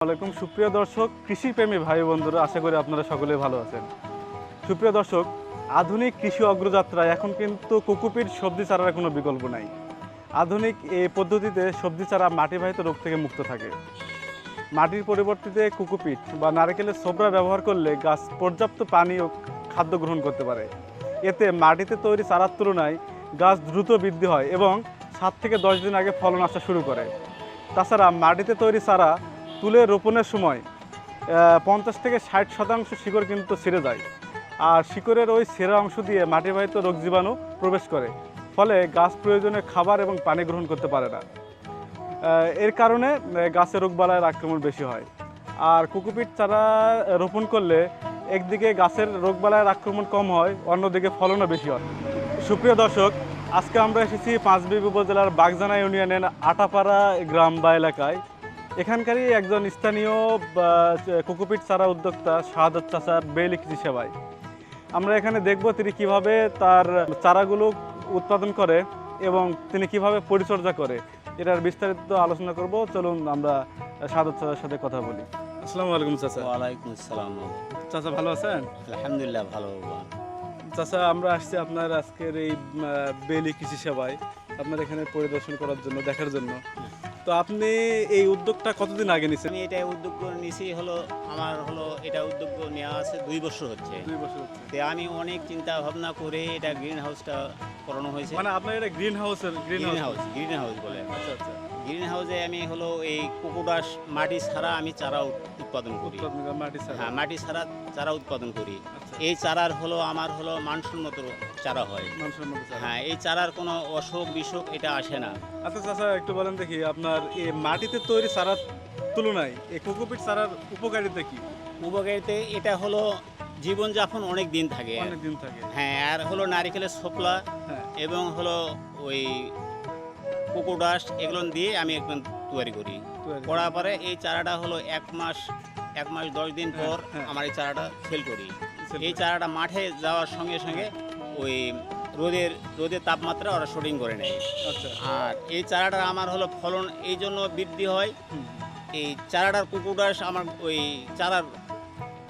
আসসালামাইকুম সুপ্রিয় দর্শক, কৃষিপ্রেমী ভাই বন্ধুরা, আশা করি আপনারা সকলে ভালো আছেন। সুপ্রিয় দর্শক, আধুনিক কৃষি অগ্রযাত্রায় এখন কিন্তু কোকোপিট সবজি চারার কোনো বিকল্প নাই। আধুনিক এই পদ্ধতিতে সবজি চারা মাটিবাহিত রোগ থেকে মুক্ত থাকে। মাটির পরিবর্তে কোকোপিট বা নারকেলের ছোবড়া ব্যবহার করলে গাছ পর্যাপ্ত পানি ও খাদ্য গ্রহণ করতে পারে। এতে মাটিতে তৈরি চারার তুলনায় গাছ দ্রুত বৃদ্ধি হয় এবং 7 থেকে 10 দিন আগে ফলন আসা শুরু করে। তাছাড়া মাটিতে তৈরি চারা তুলে রোপণের সময় 50 থেকে 60% শিকড় কিন্তু ছিঁড়ে যায়, আর শিকড়ের ওই ছেঁড়া অংশ দিয়ে মাটিবাহিত রোগ জীবাণু প্রবেশ করে, ফলে গাছ প্রয়োজনে খাবার এবং পানি গ্রহণ করতে পারে না। এর কারণে গাছে রোগবালাইয়ের আক্রমণ বেশি হয়। আর কোকোপিট চারা রোপণ করলে একদিকে গাছের রোগবালাইয়ের আক্রমণ কম হয়, অন্যদিকে ফলনও বেশি হয়। সুপ্রিয় দর্শক, আজকে আমরা এসেছি পাঁচবিবি উপজেলার বাগজানা ইউনিয়নের আটাপাড়া গ্রাম বা এলাকায়। এখানকারই একজন স্থানীয় কোকোপিট চারা উদ্যোক্তা শাহাদাত চাচার বেইলি কৃষি সেবায় আমরা এখানে দেখব তিনি কিভাবে তার চারাগুলো উৎপাদন করে এবং তিনি কিভাবে পরিচর্যা করে, এটার বিস্তারিত আলোচনা করব। চলুন আমরা শাহাদাত চাচার সাথে কথা বলি। আসসালামু আলাইকুম চাচা। ওয়ালাইকুম আসসালাম। চাচা ভালো আছেন? আলহামদুলিল্লাহ ভালো। চাচা, আমরা আসছি আপনার আজকের এই বেইলি কৃষি সেবায় আপনার এখানে পরিদর্শন করার জন্য, দেখার জন্য। তো আপনি এই উদ্যোগটা কতদিন আগে নিয়েছেন? আমি এটা উদ্যোগ নিয়েছি এটা উদ্যোগ নেওয়া আছে 2 বছর হচ্ছে। 2 বছর হচ্ছে। তো আমি অনেক চিন্তা ভাবনা করে এটা গ্রিন হাউসটা করানো হয়েছে। মানে আপনার এটা গ্রিন হাউস বলে। আচ্ছা আচ্ছা। গ্রিন হাউসে আমি এই কোকোডাস মাটি ছাড়া আমি চারা উৎপাদন করি। হ্যাঁ, মাটি ছাড়া চারা উৎপাদন করি। আচ্ছা। এই চারার আমার মানসম্মত চারা হয়। হ্যাঁ, এই চারার কোনো অসুখ বিসুখ এটা আসে না। আচ্ছা চাচা, একটু বলেন দেখি, আপনার এই মাটিতে তৈরি চারার তুলনায় এই কোকোপিট চারার উপকারিতা কি? উপকারিতা এটা জীবনযাপন অনেক দিন থাকে। হ্যাঁ, আর নারিকেলের ছোপলা এবং ওই কোকোডাস এগুলো দিয়ে আমি একদম তৈরি করি। করার পরে এই চারাটা 1 মাস 10 দিন পর আমার এই চারাটা সেল করি। এই চারাটা মাঠে যাওয়ার সঙ্গে সঙ্গে ওই রোদের তাপমাত্রা ওরা শুটিং করে নেয়। আচ্ছা। আর এই চারাটা আমার ফলন এই জন্য বৃদ্ধি হয়, এই চারাটার কোকোডাস আমার ওই চারার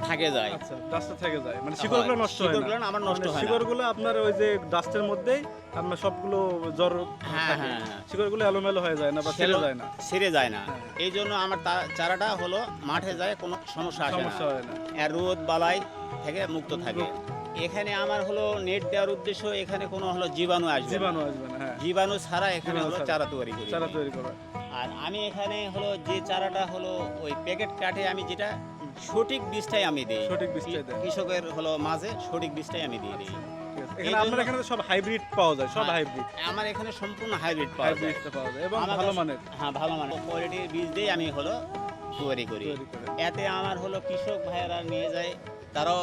থাকে যায়। আচ্ছা, ডাস্টে থেকে যায়, মানে শিকড়গুলো নষ্ট হয় না। শিকড়গুলো আমার নষ্ট হয় না। শিকড়গুলো আপনার ওই যে ডাস্টের মধ্যেই আপনার সবগুলো জড় থাকে। শিকড়গুলো এলোমেলো হয়ে যায় না বা ছেড়ে যায় না। এই জন্য আমার চারাটা মাঠে যায়, কোনো সমস্যা হয় না। আর রোদ বালাই থেকে মুক্ত থাকে। এখানে আমার নেট দেওয়ার উদ্দেশ্য, এখানে কোনো জীবাণু আসবে না। জীবাণু ছাড়া এখানে চারা তৈরি করা। আর আমি এখানে যে চারাটা ওই প্যাকেট কাটে, আমি যেটা সঠিক বীজটাই আমি দিই। কৃষকের মাঝে সঠিক বীজটাই আমি দিয়ে দিই। আপনার এখানে সব হাইব্রিড পাওয়া যায়? সব হাইব্রিড? আমার এখানে সম্পূর্ণ হাইব্রিড পাওয়া যায় এবং ভালো মানের। হ্যাঁ, ভালো মানের কোয়ালিটির বীজ দিয়ে আমি তৈরি করি। এতে আমার কৃষক ভাইয়েরা নিয়ে যায়, তারাও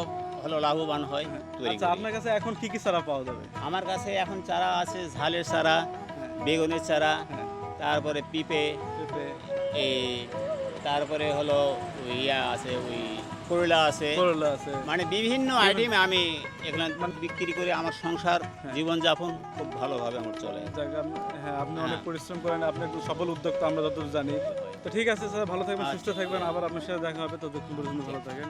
লাভবান হয়। আচ্ছা, আপনার কাছে এখন কি কি চারা পাওয়া যাবে? আমার কাছে এখন চারা আছে ঝালের চারা, বেগুনের চারা, তারপরে পিঁপে, তারপরে ইয়া আছে, ওই করলা আছে, মানে বিভিন্ন আইটেম আমি এগুলো বিক্রি করে আমার সংসার জীবনযাপন খুব ভালোভাবে আমার চলে। হ্যাঁ, আপনি অনেক পরিশ্রম করেন, আপনি একটু সফল উদ্যোক্তা আমরা যতদূর জানি। তো ঠিক আছে স্যার, ভালো থাকবেন, সুস্থ থাকবেন, আবার আপনার সাথে দেখা হবে। ততক্ষণ পর্যন্ত ভালো থাকেন।